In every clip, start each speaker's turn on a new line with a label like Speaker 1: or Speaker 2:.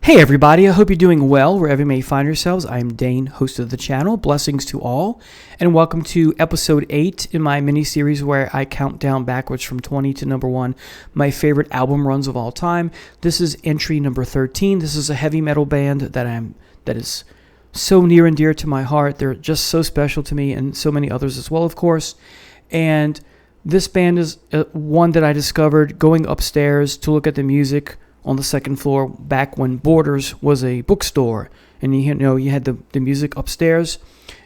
Speaker 1: Hey everybody, I hope you're doing well wherever you may find yourselves. I'm Dane, host of the channel. Blessings to all, and welcome to episode 8 in my mini-series where I count down backwards from 20 to number 1, my favorite album runs of all time. This is entry number 13. This is a heavy metal band that is so near and dear to my heart. They're just so special to me, and so many others as well, of course. And this band is one that I discovered going upstairs to look at the music on the second floor back when Borders was a bookstore, and you had the music upstairs.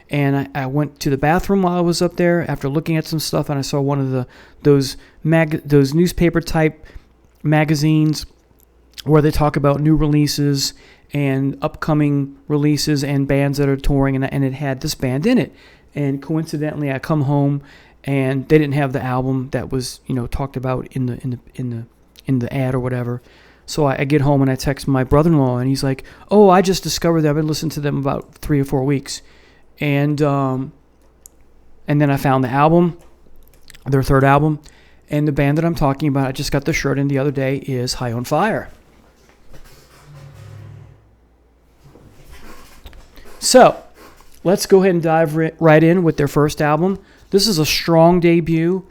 Speaker 1: And I went to the bathroom while I was up there after looking at some stuff, and I saw one of those newspaper type magazines where they talk about new releases and upcoming releases and bands that are touring, and it had this band in it. And coincidentally, I come home and they didn't have the album that was talked about in the ad or whatever. So I get home and I text my brother-in-law, and he's like, "Oh, I just discovered them. I've been listening to them about 3 or 4 weeks," and then I found the album, their third album, and the band that I'm talking about, I just got the shirt in the other day, is High on Fire. So let's go ahead and dive right in with their first album. This is a strong debut,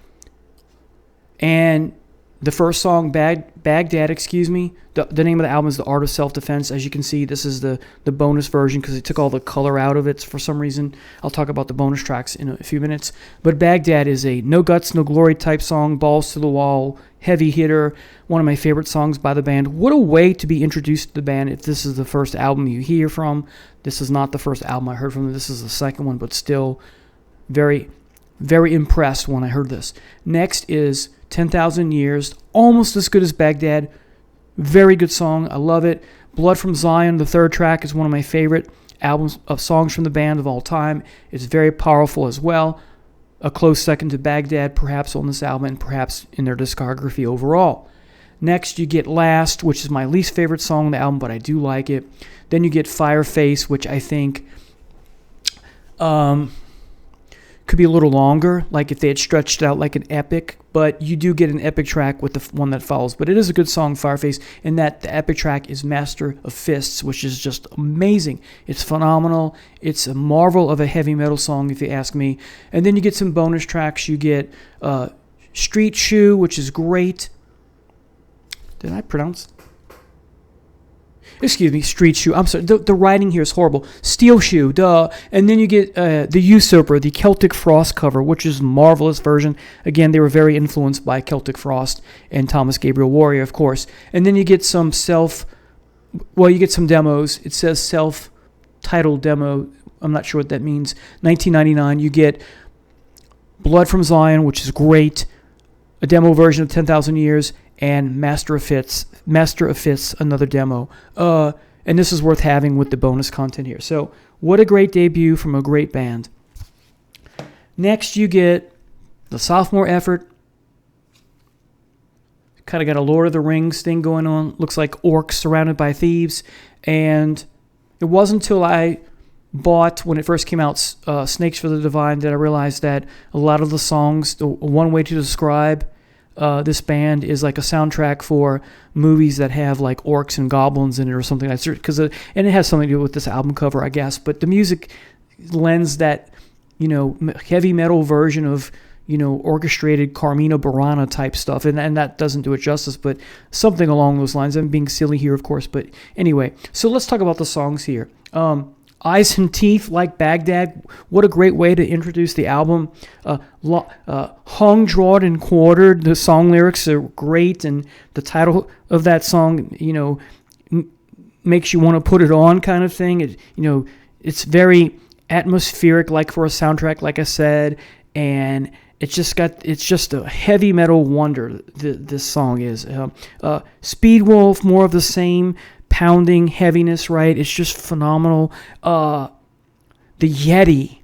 Speaker 1: and the first song, Baghdad, the name of the album is The Art of Self-Defense. As you can see, this is the bonus version because they took all the color out of it for some reason. I'll talk about the bonus tracks in a few minutes. But Baghdad is a no guts, no glory type song, balls to the wall, heavy hitter, one of my favorite songs by the band. What a way to be introduced to the band if this is the first album you hear from. This is not the first album I heard from them. This is the second one, but still very, very impressed when I heard this. Next is 10,000 Years, almost as good as Baghdad. Very good song. I love it. Blood from Zion, the third track, is one of my favorite albums of songs from the band of all time. It's very powerful as well. A close second to Baghdad, perhaps on this album, and perhaps in their discography overall. Next, you get Last, which is my least favorite song on the album, but I do like it. Then you get Fireface, which I think could be a little longer, like if they had stretched it out like an epic, but you do get an epic track with the one that follows. But it is a good song, Fireface, in that the epic track is Master of Fists, which is just amazing. It's phenomenal. It's a marvel of a heavy metal song, if you ask me. And then you get some bonus tracks. You get Street Shoe, which is great. Did I pronounce? Excuse me, Street Shoe. I'm sorry, the writing here is horrible. Steel Shoe, duh. And then you get The Usurper, the Celtic Frost cover, which is a marvelous version. Again, they were very influenced by Celtic Frost and Thomas Gabriel Warrior, of course. And then you get some you get some demos. It says self-titled demo. I'm not sure what that means. 1999, you get Blood from Zion, which is great. A demo version of 10,000 Years. And Master of Fists, another demo. And this is worth having with the bonus content here. So, what a great debut from a great band. Next, you get the sophomore effort. Kind of got a Lord of the Rings thing going on. Looks like orcs surrounded by thieves. And it wasn't until I bought, when it first came out, Snakes for the Divine, that I realized that a lot of the songs, one way to describe this band is like a soundtrack for movies that have like orcs and goblins in it or something. And it has something to do with this album cover, I guess. But the music lends that, heavy metal version of, orchestrated Carmina Burana type stuff. And that doesn't do it justice, but something along those lines. I'm being silly here, of course. But anyway, so let's talk about the songs here. Eyes and Teeth, like Baghdad. What a great way to introduce the album. Hung, Drawed, and Quartered. The song lyrics are great, and the title of that song, makes you want to put it on, kind of thing. It's very atmospheric, like for a soundtrack, like I said, and it's just a heavy metal wonder. This song is. Speed Wolf, more of the same. Pounding heaviness, right? It's just phenomenal. The Yeti.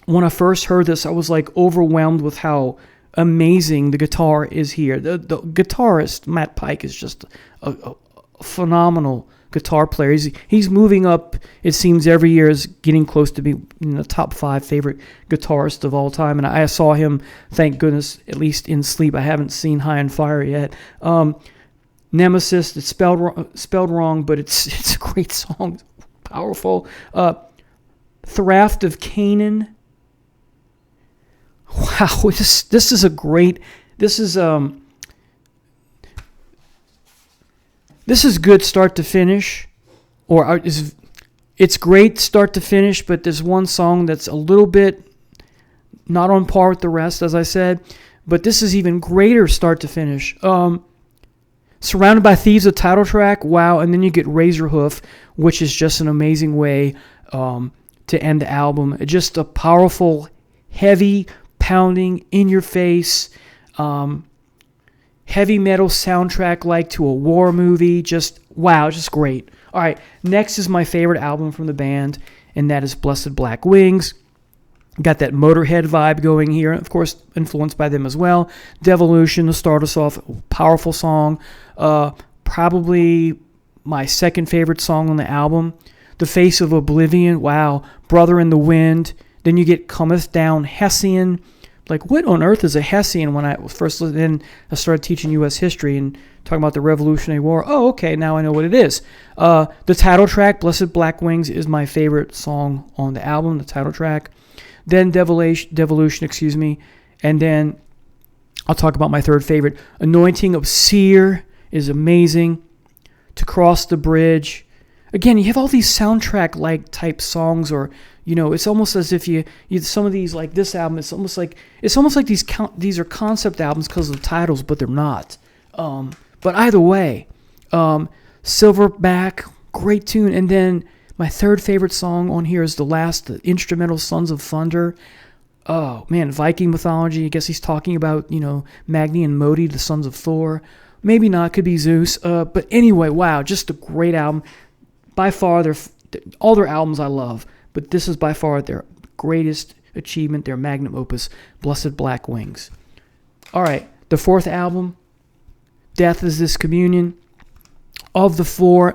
Speaker 1: When I first heard this, I was like overwhelmed with how amazing the guitar is here. The guitarist, Matt Pike, is just a phenomenal guitar player. He's moving up, it seems, every year, is getting close to being in the top 5 favorite guitarists of all time. And I saw him, thank goodness, at least in sleep. I haven't seen High on Fire yet. Nemesis. It's spelled wrong, but it's a great song, powerful. Thraft of Canaan. Wow, this is a great. This is good start to finish, or it's great start to finish. But there's one song that's a little bit not on par with the rest, as I said. But this is even greater start to finish. Surrounded by Thieves, the title track, wow. And then you get Razorhoof, which is just an amazing way to end the album. Just a powerful, heavy, pounding, in-your-face, heavy metal soundtrack like to a war movie. Just, wow, just great. All right, next is my favorite album from the band, and that is Blessed Black Wings. Got that Motorhead vibe going here, of course, influenced by them as well. Devolution to start us off, powerful song. Probably my second favorite song on the album. The Face of Oblivion, wow. Brother in the Wind. Then you get Cometh Down Hessian. Like, what on earth is a Hessian? When I first then I started teaching U.S. history and talking about the Revolutionary War. Oh, okay, now I know what it is. The title track, Blessed Black Wings, is my favorite song on the album, the title track. Then Devolution, and then I'll talk about my third favorite. Anointing of Seer is amazing. To Cross the Bridge. Again, you have all these soundtrack-like type songs, or it's almost as if you some of these, like this album, it's almost like these are concept albums because of the titles, but they're not. But either way, Silverback, great tune, and then my third favorite song on here is the instrumental Sons of Thunder. Oh, man, Viking mythology. I guess he's talking about, Magni and Modi, the sons of Thor. Maybe not, could be Zeus. But anyway, wow, just a great album. By far, all their albums I love, but this is by far their greatest achievement, their magnum opus, Blessed Black Wings. All right, the fourth album, Death is This Communion. Of the four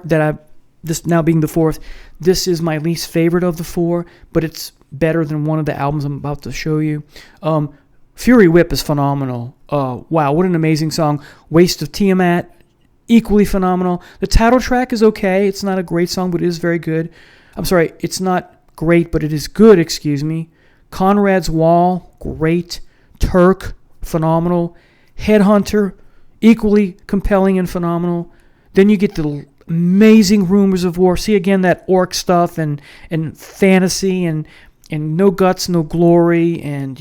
Speaker 1: this now being the fourth, this is my least favorite of the four, but it's better than one of the albums I'm about to show you. Fury Whip is phenomenal. Wow, what an amazing song. Waste of Tiamat, equally phenomenal. The title track is okay. It's not a great song, but it is very good. I'm sorry, it's not great, but it is good, excuse me. Conrad's Wall, great. Turk, phenomenal. Headhunter, equally compelling and phenomenal. Then you get the amazing Rumors of War. See, again, that orc stuff and fantasy and no guts, no glory, and,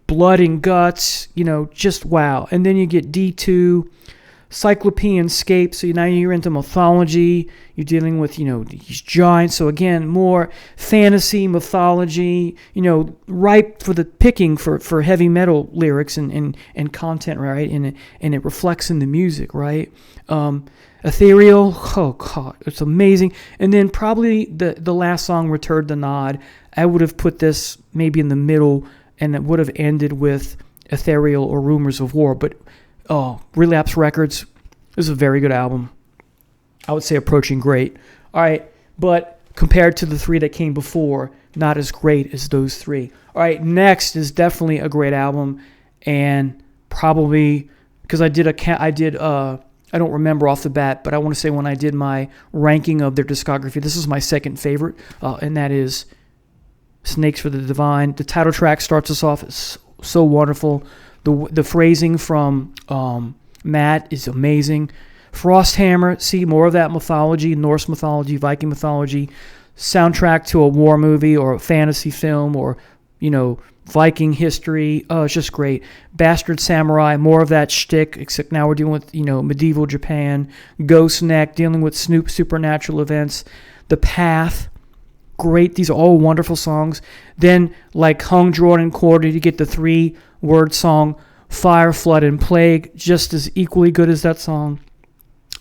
Speaker 1: blood and guts, just wow. And then you get D2, Cyclopean Scape. So now you're into mythology. You're dealing with, these giants. So again, more fantasy, mythology, ripe for the picking for heavy metal lyrics and content, right? And it reflects in the music, right? Ethereal, oh God, it's amazing. And then probably the last song, Return the Nod, I would have put this maybe in the middle, and it would have ended with Ethereal or Rumors of War. But, Relapse Records is a very good album. I would say approaching great. All right, but compared to the three that came before, not as great as those three. All right, next is definitely a great album, and probably because I don't remember off the bat, but I want to say when I did my ranking of their discography, this is my second favorite, and that is Snakes for the Divine. The title track starts us off. It's so wonderful. The phrasing from Matt is amazing. Frosthammer, see more of that mythology, Norse mythology, Viking mythology, soundtrack to a war movie or a fantasy film or, Viking history. Oh, it's just great. Bastard Samurai, more of that shtick, except now we're dealing with, medieval Japan. Ghost Neck, dealing with supernatural events. The Path, great. These are all wonderful songs. Then, like Hung, Drawn, and Quartered, you get the 3-word song, Fire, Flood, and Plague, just as equally good as that song.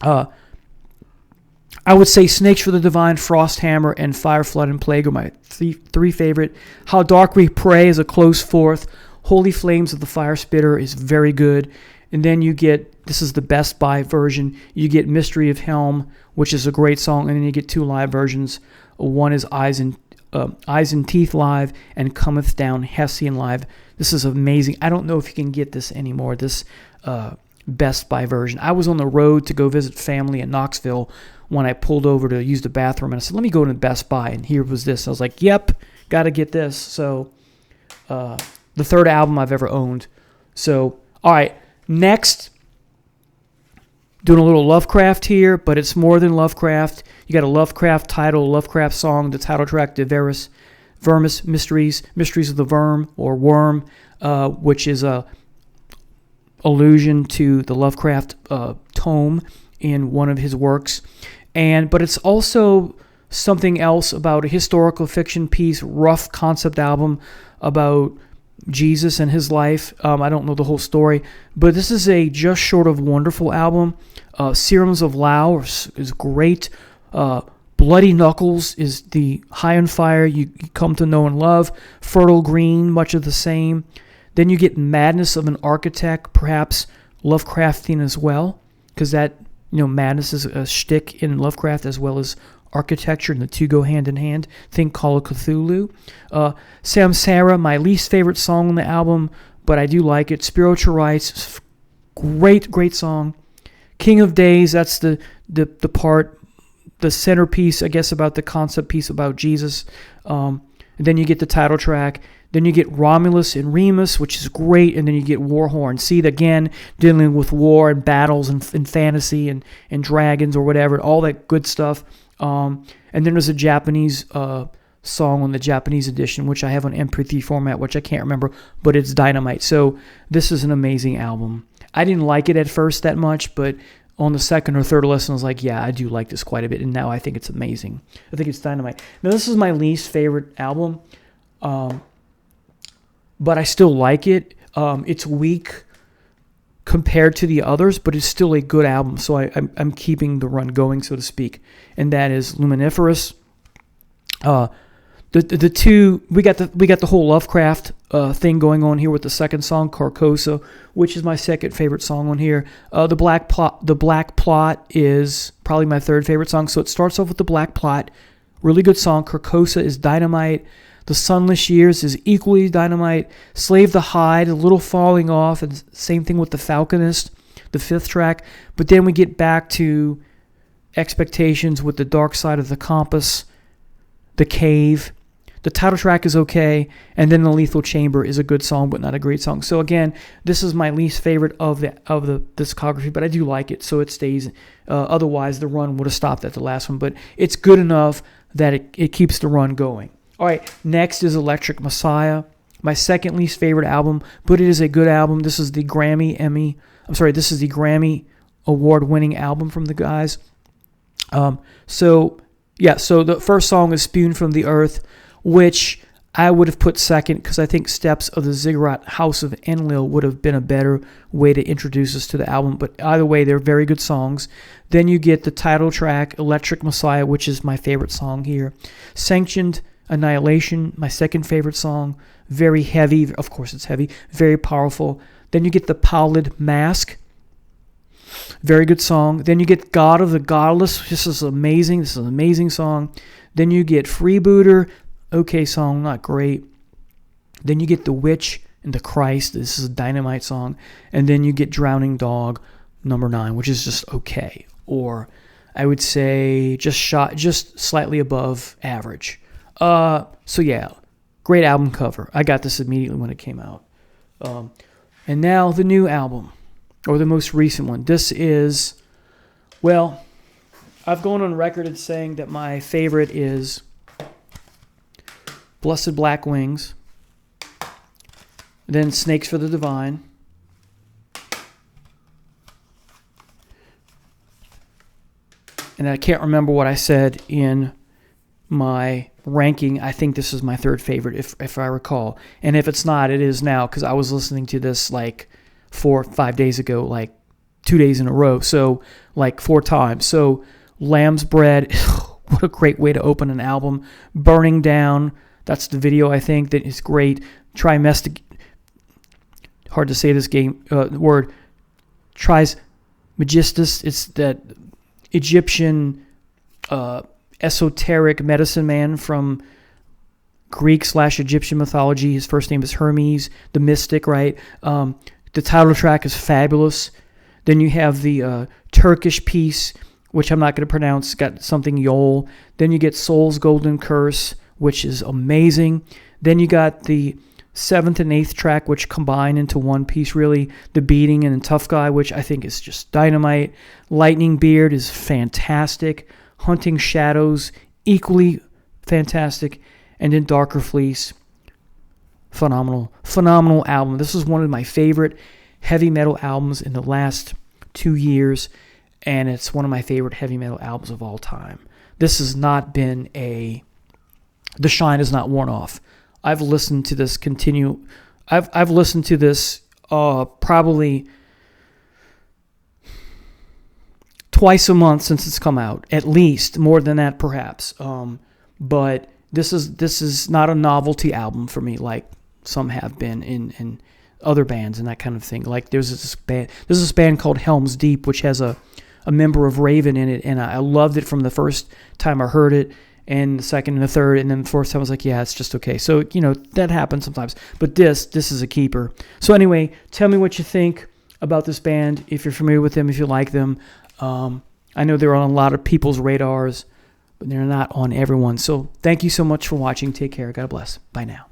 Speaker 1: I would say Snakes for the Divine, Frosthammer, and Fire, Flood, and Plague are my three favorite. How Dark We Pray is a close fourth. Holy Flames of the Fire Spitter is very good. And then you get, this is the Best Buy version, you get Mystery of Helm, which is a great song, and then you get 2 live versions. One is Eyes Eyes and Teeth live, and Cometh Down Hessian live. This is amazing. I don't know if you can get this anymore, this Best Buy version. I was on the road to go visit family in Knoxville when I pulled over to use the bathroom, and I said, let me go to Best Buy, and here was this. I was like, yep, got to get this. So the third album I've ever owned. So, all right, next, doing a little Lovecraft here, but it's more than Lovecraft. You got a Lovecraft title, a Lovecraft song, the title track, De Vermis Mysteries of the Verm, or Worm, which is a allusion to the Lovecraft tome in one of his works. But it's also something else about a historical fiction piece, rough concept album about Jesus and his life. I don't know the whole story, but this is a just short of wonderful album. Serums of Lao is great. Bloody Knuckles is the High on Fire you come to know and love. Fertile Green, much of the same. Then you get Madness of an Architect, perhaps Lovecraftian as well, because that, madness is a shtick in Lovecraft as well as architecture, and the two go hand in hand. Think Call of Cthulhu. Samsara, my least favorite song on the album, but I do like it. Spiritual Rights, great song. King of Days, that's the part, the centerpiece, I guess, about the concept piece about Jesus. And then you get the title track. Then you get Romulus and Remus, which is great, and then you get Warhorn. See, again, dealing with war and battles and fantasy and dragons or whatever, all that good stuff. And then there's a Japanese song on the Japanese edition, which I have on MP3 format, which I can't remember, but it's dynamite. So this is an amazing album. I didn't like it at first that much, but on the second or third listen, I was like, yeah, I do like this quite a bit, and now I think it's amazing. I think it's dynamite. Now, this is my least favorite album, but I still like it. It's weak compared to the others, but it's still a good album, so I'm keeping the run going, so to speak, and that is Luminiferous. The two, we got the whole Lovecraft thing going on here with the second song, Carcosa, which is my second favorite song on here. The Black Plot is probably my third favorite song. So it starts off with The Black Plot, really good song. Carcosa is dynamite. The Sunless Years is equally dynamite. Slave the Hide, a little falling off, and same thing with The Falconist, the fifth track. But then we get back to Expectations with The Dark Side of the Compass, The Cave. The title track is okay, and then The Lethal Chamber is a good song, but not a great song. So again, this is my least favorite of the discography, but I do like it, so it stays. Otherwise, the run would have stopped at the last one, but it's good enough that it keeps the run going. All right, next is Electric Messiah, my second least favorite album, but it is a good album. This is the Grammy award-winning album from the guys. So the first song is Spewed from the Earth, which I would have put second because I think Steps of the Ziggurat House of Enlil would have been a better way to introduce us to the album. But either way, they're very good songs. Then you get the title track, Electric Messiah, which is my favorite song here. Sanctioned Annihilation, my second favorite song. Very heavy. Of course it's heavy. Very powerful. Then you get the Pallid Mask. Very good song. Then you get God of the Godless. This is amazing. This is an amazing song. Then you get Freebooter. Okay song, not great. Then you get The Witch and the Christ. This is a dynamite song. And then you get Drowning Dog, number 9, which is just okay. Or I would say just slightly above average. So yeah, great album cover. I got this immediately when it came out. And now the new album, or the most recent one. This is, well, I've gone on record as saying that my favorite is Blessed Black Wings, then Snakes for the Divine, and I can't remember what I said in my ranking. I think this is my third favorite, if I recall. And if it's not, it is now, because I was listening to this like 4 or 5 days ago, like 2 days in a row, so like 4 times. So Lamb's Bread, what a great way to open an album. Burning Down, that's the video, I think, that is great. Trismegistus, hard to say this word. Trismegistus, it's that Egyptian esoteric medicine man from Greek/Egyptian mythology. His first name is Hermes, the mystic, right? The title track is fabulous. Then you have the Turkish piece, which I'm not going to pronounce, got something Yol. Then you get Soul's Golden Curse, which is amazing. Then you got the 7th and 8th track, which combine into one piece, really. The Beating and Tough Guy, which I think is just dynamite. Lightning Beard is fantastic. Hunting Shadows, equally fantastic. And then Darker Fleece, phenomenal album. This is one of my favorite heavy metal albums in the last 2 years, and it's one of my favorite heavy metal albums of all time. This has not been the shine has not worn off. I've listened to this I've listened to this probably twice a month since it's come out, at least, more than that perhaps. But this is not a novelty album for me like some have been in other bands and that kind of thing. Like there's this band called Helm's Deep, which has a member of Raven in it, and I loved it from the first time I heard it, and the second and the third, and then the fourth time I was like, yeah, it's just okay. So, that happens sometimes. But this is a keeper. So anyway, tell me what you think about this band, if you're familiar with them, if you like them. I know they're on a lot of people's radars, but they're not on everyone. So thank you so much for watching. Take care. God bless. Bye now.